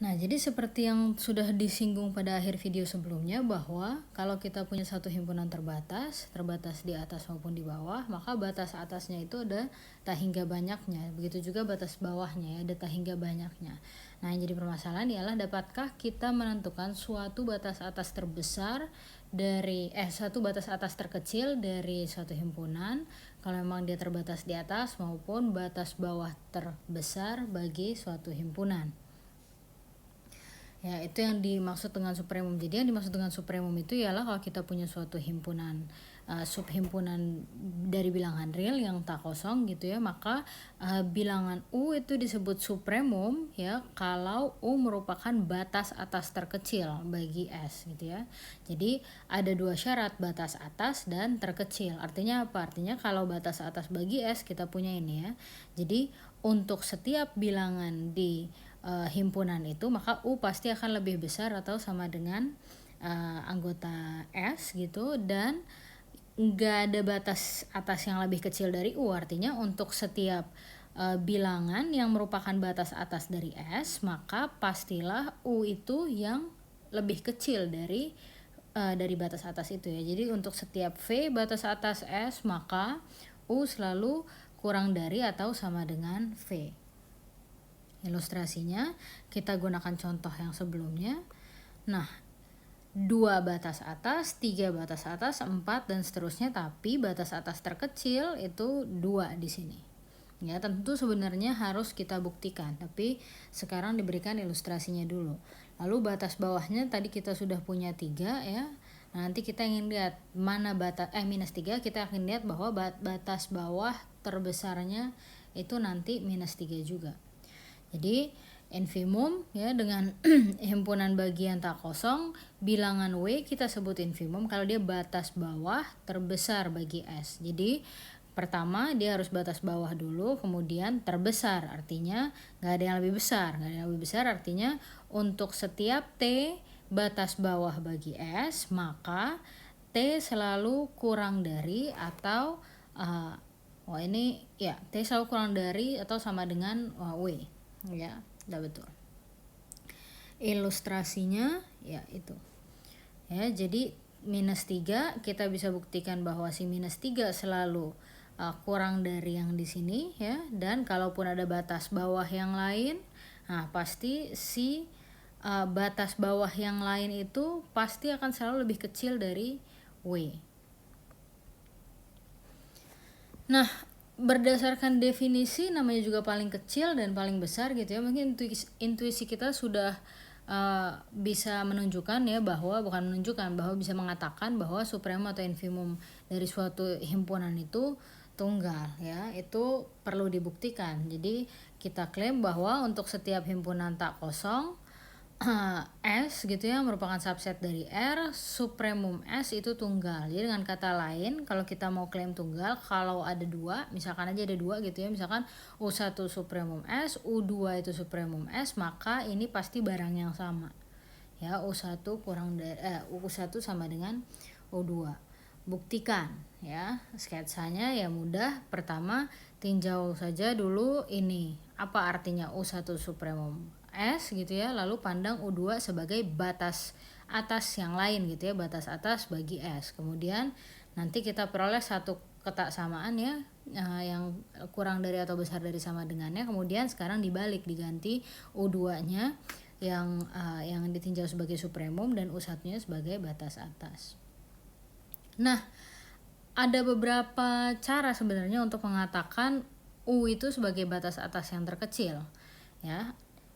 Nah, jadi seperti yang sudah disinggung pada akhir video sebelumnya bahwa kalau kita punya satu himpunan terbatas di atas maupun di bawah, maka batas atasnya itu ada tak hingga banyaknya. Begitu juga batas bawahnya ya, ada tak hingga banyaknya. Nah, yang jadi permasalahan ialah dapatkah kita menentukan suatu batas atas terbesar dari satu batas atas terkecil dari suatu himpunan kalau memang dia terbatas di atas maupun batas bawah terbesar bagi suatu himpunan. Ya, itu yang dimaksud dengan supremum. Jadi yang dimaksud dengan supremum itu ialah kalau kita punya suatu himpunan, subhimpunan dari bilangan real yang tak kosong gitu ya, maka bilangan U itu disebut supremum ya kalau U merupakan batas atas terkecil bagi S gitu ya. Jadi ada dua syarat, batas atas dan terkecil. Artinya apa? Artinya kalau batas atas bagi S kita punya ini ya. Jadi untuk setiap bilangan di himpunan itu, maka U pasti akan lebih besar atau sama dengan anggota S gitu, dan nggak ada batas atas yang lebih kecil dari U. Artinya untuk setiap bilangan yang merupakan batas atas dari S, maka pastilah U itu yang lebih kecil dari batas atas itu ya. Jadi untuk setiap V batas atas S, maka U selalu kurang dari atau sama dengan V. Ilustrasinya kita gunakan contoh yang sebelumnya. Nah, 2 batas atas, 3 batas atas, 4 dan seterusnya, tapi batas atas terkecil itu 2 di sini. Ya, tentu sebenarnya harus kita buktikan, tapi sekarang diberikan ilustrasinya dulu. Lalu batas bawahnya tadi kita sudah punya 3 ya. Nanti kita ingin lihat mana batas minus 3, kita akan lihat bahwa batas bawah terbesarnya itu nanti minus 3 juga. Jadi infimum ya dengan himpunan bagian tak kosong, bilangan W kita sebut infimum kalau dia batas bawah terbesar bagi S. Jadi pertama dia harus batas bawah dulu, kemudian terbesar, artinya nggak ada yang lebih besar. Nggak ada yang lebih besar artinya untuk setiap T batas bawah bagi S, maka T selalu kurang dari atau ini ya T selalu kurang dari atau sama dengan W ya, udah betul. Ilustrasinya ya itu ya, jadi minus 3 kita bisa buktikan bahwa si minus 3 selalu kurang dari yang di sini ya, dan kalaupun ada batas bawah yang lain, nah pasti si batas bawah yang lain itu pasti akan selalu lebih kecil dari W. Nah, berdasarkan definisi namanya juga paling kecil dan paling besar gitu ya, mungkin intuisi kita sudah bisa menunjukkan ya bahwa bisa mengatakan bahwa supremum atau infimum dari suatu himpunan itu tunggal ya. Itu perlu dibuktikan. Jadi kita klaim bahwa untuk setiap himpunan tak kosong S gitu ya merupakan subset dari R, supremum S itu tunggal. Jadi dengan kata lain, kalau kita mau klaim tunggal, kalau ada dua, misalkan aja ada dua gitu ya, misalkan U1 supremum S, U2 itu supremum S, maka ini pasti barang yang sama. Ya, U1 U1 sama dengan U2. Buktikan ya, sketsanya ya mudah. Pertama, tinjau saja dulu ini. Apa artinya U1 supremum S gitu ya, lalu pandang U2 sebagai batas atas yang lain gitu ya, batas atas bagi S. Kemudian nanti kita peroleh satu ketaksamaan ya, yang kurang dari atau besar dari sama dengannya. Kemudian sekarang dibalik, diganti U2-nya yang ditinjau sebagai supremum dan U1-nya sebagai batas atas. Nah, ada beberapa cara sebenarnya untuk mengatakan U itu sebagai batas atas yang terkecil ya.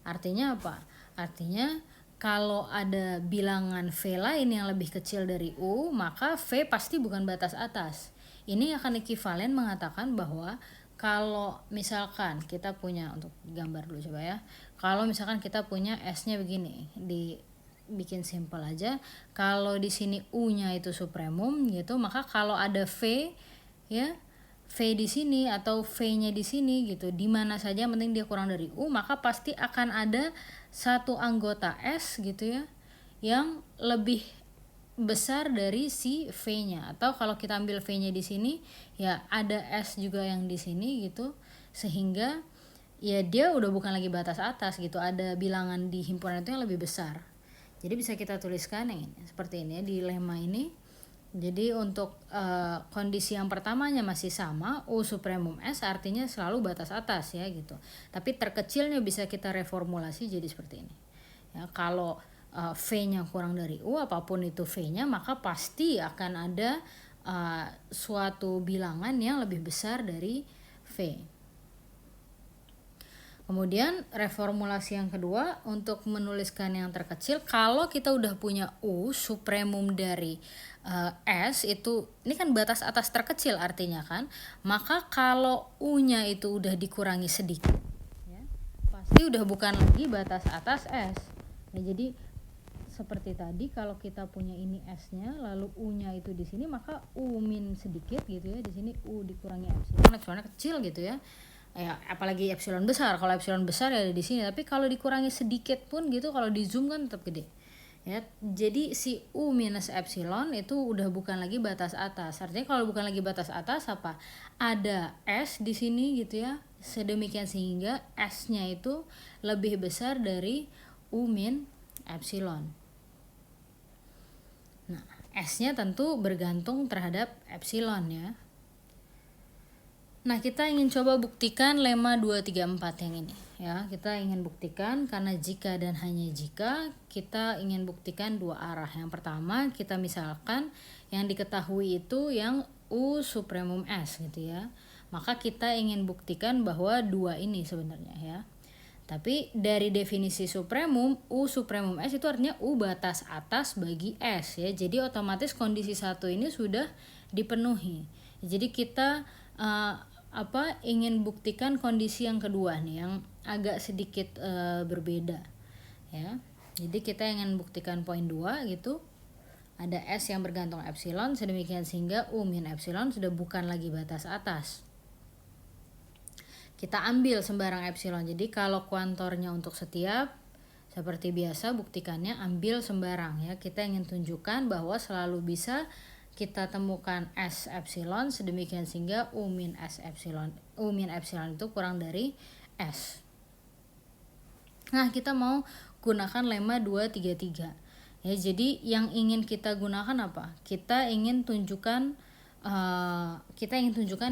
Artinya apa? Artinya kalau ada bilangan V lain yang lebih kecil dari U, maka V pasti bukan batas atas. Ini akan ekivalen mengatakan bahwa kalau misalkan kita punya, untuk gambar dulu coba ya, kalau misalkan kita punya S-nya begini, dibikin simple aja, kalau di sini U-nya itu supremum gitu, maka kalau ada V ya, V di sini atau V-nya di sini gitu, di mana saja yang penting dia kurang dari U, maka pasti akan ada satu anggota S gitu ya yang lebih besar dari si V-nya. Atau kalau kita ambil V-nya di sini ya ada S juga yang di sini gitu, sehingga ya dia udah bukan lagi batas atas gitu, ada bilangan di himpunan itu yang lebih besar. Jadi bisa kita tuliskan yang ini seperti ini ya, di lemma ini. Jadi untuk kondisi yang pertamanya masih sama, U supremum S artinya selalu batas atas ya gitu. Tapi terkecilnya bisa kita reformulasi jadi seperti ini. Ya, kalau V-nya kurang dari U, apapun itu V-nya, maka pasti akan ada suatu bilangan yang lebih besar dari V. Kemudian reformulasi yang kedua untuk menuliskan yang terkecil, kalau kita udah punya U supremum dari S itu, ini kan batas atas terkecil artinya kan, maka kalau U-nya itu udah dikurangi sedikit ya, pasti udah bukan lagi batas atas S. Ya, jadi seperti tadi kalau kita punya ini S-nya lalu U-nya itu di sini, maka U min sedikit gitu ya, di sini U dikurangi epsilon, epsilonnya kecil gitu ya. Ya apalagi epsilon besar, kalau epsilon besar ya ada di sini, tapi kalau dikurangi sedikit pun gitu, kalau di zoom kan tetap gede ya. Jadi si U minus epsilon itu udah bukan lagi batas atas. Artinya kalau bukan lagi batas atas apa, ada S di sini gitu ya, sedemikian sehingga S-nya itu lebih besar dari U min epsilon. Nah, S-nya tentu bergantung terhadap epsilon ya. Nah, kita ingin coba buktikan lemma 234 yang ini ya. Kita ingin buktikan karena jika dan hanya jika, kita ingin buktikan dua arah. Yang pertama, kita misalkan yang diketahui itu yang U supremum S gitu ya. Maka kita ingin buktikan bahwa dua ini sebenarnya ya. Tapi dari definisi supremum, U supremum S itu artinya U batas atas bagi S ya. Jadi otomatis kondisi satu ini sudah dipenuhi. Jadi kita ingin buktikan kondisi yang kedua nih, yang agak sedikit berbeda ya. Jadi kita ingin buktikan poin 2 gitu. Ada S yang bergantung epsilon, sedemikian sehingga U min epsilon sudah bukan lagi batas atas. Kita ambil sembarang epsilon. Jadi kalau kuantornya untuk setiap, seperti biasa buktikannya ambil sembarang ya. Kita ingin tunjukkan bahwa selalu bisa kita temukan S epsilon, sedemikian sehingga U min epsilon itu kurang dari S. Nah, kita mau gunakan lemma 233 ya. Jadi yang ingin kita gunakan apa? Kita ingin tunjukkan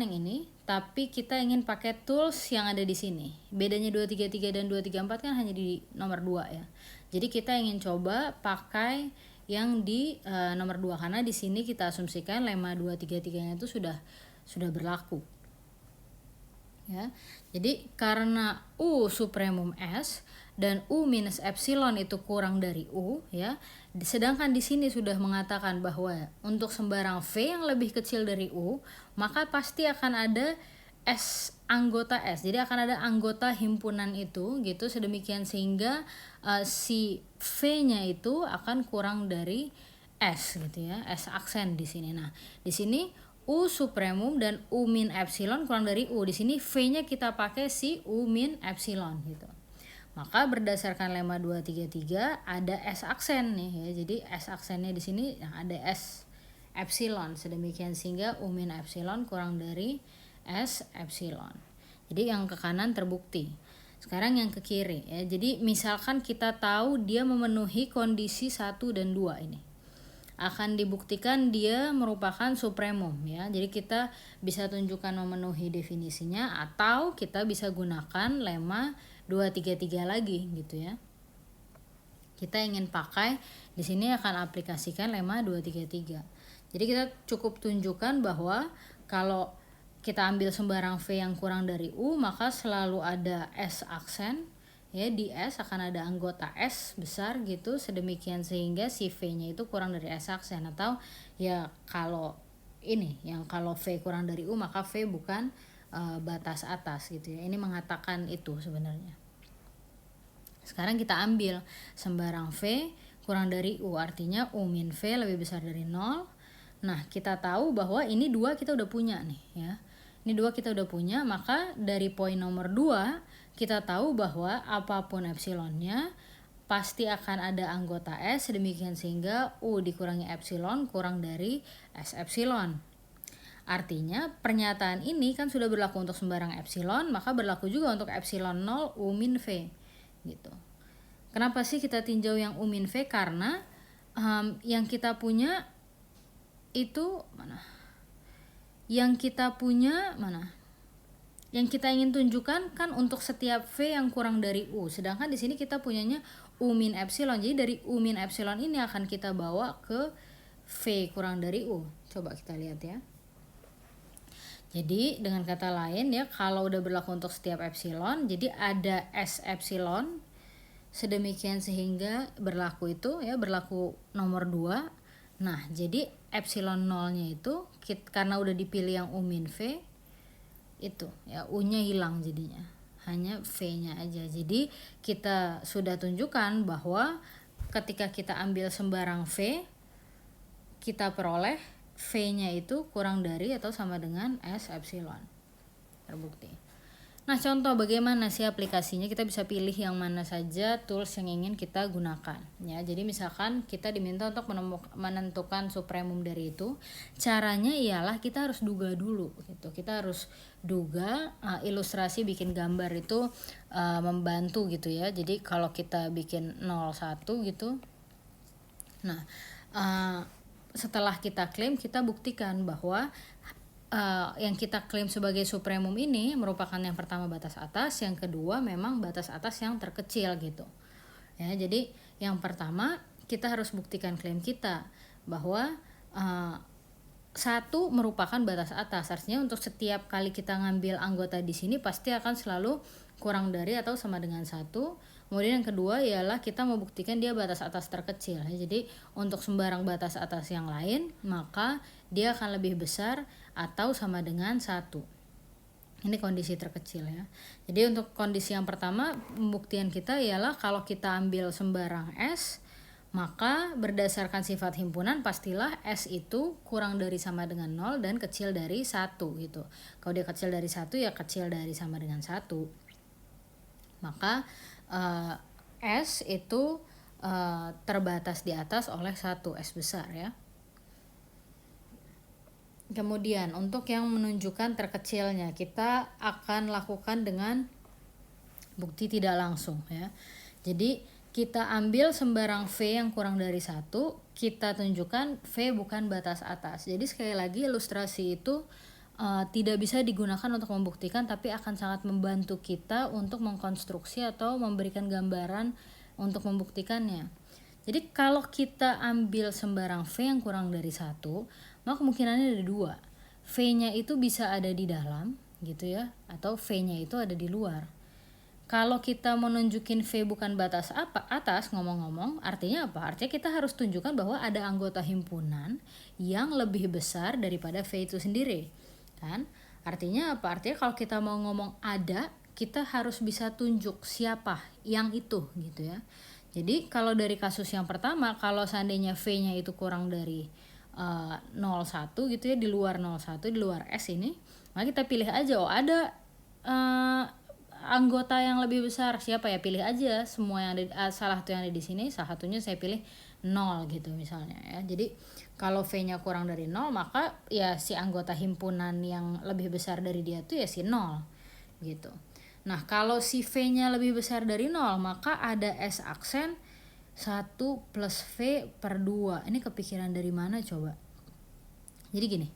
yang ini, tapi kita ingin pakai tools yang ada di sini. Bedanya 233 dan 234 kan hanya di nomor 2 ya. Jadi kita ingin coba pakai yang di nomor 2 karena di sini kita asumsikan lemma 233-nya itu sudah berlaku. Ya. Jadi karena U supremum S dan U minus epsilon itu kurang dari U ya. Sedangkan di sini sudah mengatakan bahwa untuk sembarang V yang lebih kecil dari U, maka pasti akan ada S anggota S. Jadi akan ada anggota himpunan itu gitu, sedemikian sehingga si V-nya itu akan kurang dari S gitu ya. S aksen di sini. Nah, di sini U supremum dan U min epsilon kurang dari U. Di sini V-nya kita pakai si U min epsilon gitu. Maka berdasarkan lemma 233 ada S aksen nih ya. Jadi S aksennya di sini ada S epsilon, sedemikian sehingga U min epsilon kurang dari S epsilon. Jadi yang ke kanan terbukti. Sekarang yang ke kiri ya. Jadi misalkan kita tahu dia memenuhi kondisi 1 dan 2 ini, akan dibuktikan dia merupakan supremum ya. Jadi kita bisa tunjukkan memenuhi definisinya, atau kita bisa gunakan lemma 233 lagi gitu ya. Kita ingin pakai di sini akan aplikasikan lemma 233. Jadi kita cukup tunjukkan bahwa kalau kita ambil sembarang V yang kurang dari U, maka selalu ada S aksen ya. Di S akan ada anggota S besar gitu, sedemikian sehingga si V-nya itu kurang dari S aksen. Atau ya kalau ini yang kalau V kurang dari U maka V bukan batas atas gitu ya. Ini mengatakan itu sebenarnya. Sekarang kita ambil sembarang V kurang dari U, artinya U min V lebih besar dari 0. Nah, kita tahu bahwa ini 2 kita udah punya nih ya. Ini 2 kita udah punya, maka dari poin nomor 2 kita tahu bahwa apapun epsilonnya pasti akan ada anggota S, sedemikian sehingga U dikurangi epsilon kurang dari S epsilon. Artinya pernyataan ini kan sudah berlaku untuk sembarang epsilon, maka berlaku juga untuk epsilon 0 U min V gitu. Kenapa sih kita tinjau yang U min V? Karena yang kita punya itu mana? Yang kita punya mana? Yang kita ingin tunjukkan kan untuk setiap V yang kurang dari U. Sedangkan di sini kita punyanya U min epsilon. Jadi dari U min epsilon ini akan kita bawa ke V kurang dari U. Coba kita lihat ya. Jadi dengan kata lain ya, kalau udah berlaku untuk setiap epsilon, jadi ada S epsilon sedemikian sehingga berlaku itu ya, berlaku nomor 2. Nah, jadi epsilon 0-nya itu karena udah dipilih yang U min V itu ya, U-nya hilang jadinya. Hanya V-nya aja. Jadi kita sudah tunjukkan bahwa ketika kita ambil sembarang V, kita peroleh V-nya itu kurang dari atau sama dengan S epsilon. Terbukti. Nah, contoh bagaimana sih aplikasinya? Kita bisa pilih yang mana saja tools yang ingin kita gunakan ya. Jadi misalkan kita diminta untuk menentukan supremum dari itu. Caranya ialah kita harus duga dulu gitu. Kita harus duga, ilustrasi bikin gambar itu membantu gitu ya. Jadi kalau kita bikin 01 gitu. Nah, setelah kita klaim, kita buktikan bahwa yang kita klaim sebagai supremum ini merupakan yang pertama batas atas, yang kedua memang batas atas yang terkecil gitu ya. Jadi yang pertama kita harus buktikan klaim kita bahwa 1 merupakan batas atas. Artinya untuk setiap kali kita ngambil anggota di sini pasti akan selalu kurang dari atau sama dengan 1. Kemudian yang kedua ialah kita membuktikan dia batas atas terkecil. Jadi untuk sembarang batas atas yang lain, maka dia akan lebih besar atau sama dengan 1. Ini kondisi terkecil ya. Jadi untuk kondisi yang pertama, pembuktian kita ialah kalau kita ambil sembarang S, maka berdasarkan sifat himpunan pastilah S itu kurang dari sama dengan 0 dan kecil dari 1 gitu. Kalau dia kecil dari 1 ya kecil dari sama dengan 1. Maka S itu terbatas di atas oleh 1 S besar ya. Kemudian untuk yang menunjukkan terkecilnya, kita akan lakukan dengan bukti tidak langsung ya. Jadi kita ambil sembarang V yang kurang dari 1, kita tunjukkan V bukan batas atas. Jadi sekali lagi ilustrasi itu tidak bisa digunakan untuk membuktikan, tapi akan sangat membantu kita untuk mengkonstruksi atau memberikan gambaran untuk membuktikannya. Jadi kalau kita ambil sembarang V yang kurang dari 1, maka kemungkinannya ada 2. V-nya itu bisa ada di dalam gitu ya, atau V-nya itu ada di luar. Kalau kita mau nunjukin V bukan batas atas, ngomong-ngomong, artinya apa? Artinya kita harus tunjukkan bahwa ada anggota himpunan yang lebih besar daripada V itu sendiri. Kan? Artinya apa? Artinya kalau kita mau ngomong ada, kita harus bisa tunjuk siapa yang itu gitu ya. Jadi kalau dari kasus yang pertama, kalau seandainya V-nya itu kurang dari 01 gitu ya, di luar 01, di luar S ini, maka kita pilih aja, ada anggota yang lebih besar siapa ya, pilih aja semua yang ada, salah satu yang ada di sini, salah satunya saya pilih 0 gitu misalnya ya. Jadi kalau V-nya kurang dari 0, maka ya si anggota himpunan yang lebih besar dari dia tuh ya si 0 gitu. Nah, kalau si V-nya lebih besar dari 0, maka ada S aksen 1 plus V per 2. Ini kepikiran dari mana coba? Jadi gini,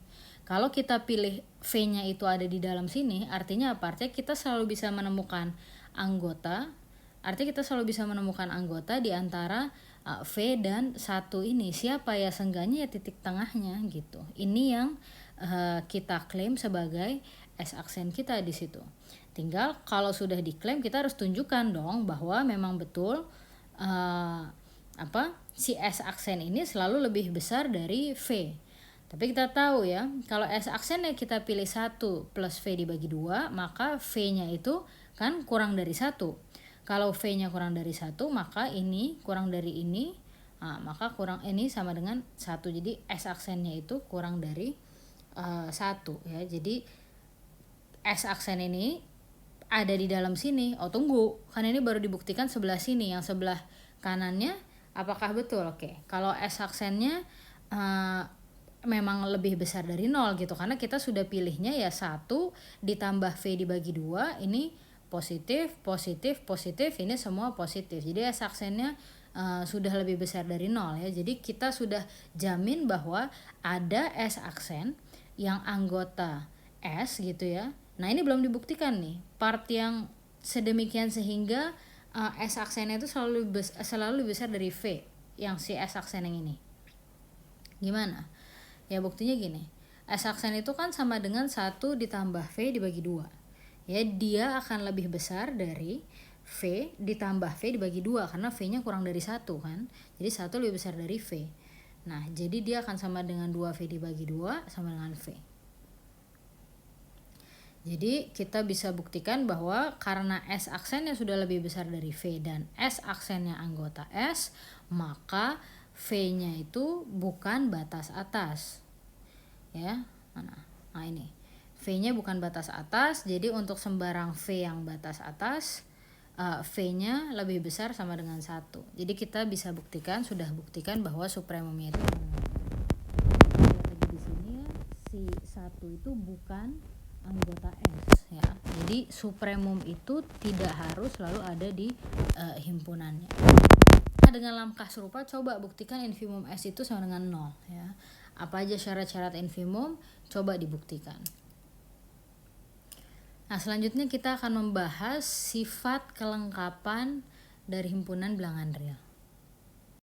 kalau kita pilih V-nya itu ada di dalam sini, artinya apa? Artinya kita selalu bisa menemukan anggota. Artinya kita selalu bisa menemukan anggota di antara V dan 1 ini. Siapa ya, seenggaknya ya titik tengahnya gitu. Ini yang kita klaim sebagai S aksen kita di situ. Tinggal kalau sudah diklaim, kita harus tunjukkan dong bahwa memang betul si S aksen ini selalu lebih besar dari V. Tapi kita tahu ya, kalau S aksennya kita pilih 1 plus V dibagi 2, maka V-nya itu kan kurang dari 1. Kalau V-nya kurang dari 1, maka ini kurang dari ini, maka kurang ini sama dengan 1. Jadi S aksennya itu kurang dari 1 ya. Jadi S aksen ini ada di dalam sini. Oh tunggu, kan ini baru dibuktikan sebelah sini, yang sebelah kanannya apakah betul? Oke, kalau S aksennya memang lebih besar dari 0 gitu, karena kita sudah pilihnya ya 1 ditambah V dibagi 2 ini positif, positif, positif, ini semua positif. Jadi S aksennya sudah lebih besar dari 0 ya. Jadi kita sudah jamin bahwa ada S aksen yang anggota S gitu ya. Nah ini belum dibuktikan nih, part yang sedemikian sehingga S aksennya itu selalu lebih besar dari V yang si S aksen yang ini. Gimana? Ya buktinya gini, S aksen itu kan sama dengan 1 ditambah V dibagi 2. Ya dia akan lebih besar dari V ditambah V dibagi 2 karena V-nya kurang dari 1 kan. Jadi 1 lebih besar dari V. Nah jadi dia akan sama dengan 2V dibagi 2 sama dengan V. Jadi kita bisa buktikan bahwa karena S aksennya sudah lebih besar dari V dan S aksennya anggota S, maka V-nya itu bukan batas atas. Ya. Nah, ini. V-nya bukan batas atas, jadi untuk sembarang V yang batas atas, V-nya lebih besar sama dengan 1. Jadi kita bisa buktikan, sudah buktikan bahwa supremumnya itu lihat lagi di sini ya, si 1 itu bukan anggota S ya. Jadi supremum itu tidak harus selalu ada di himpunannya. Nah, dengan langkah serupa coba buktikan infimum S itu sama dengan 0 ya. Apa aja syarat-syarat infimum? Coba dibuktikan. Nah, selanjutnya kita akan membahas sifat kelengkapan dari himpunan bilangan real.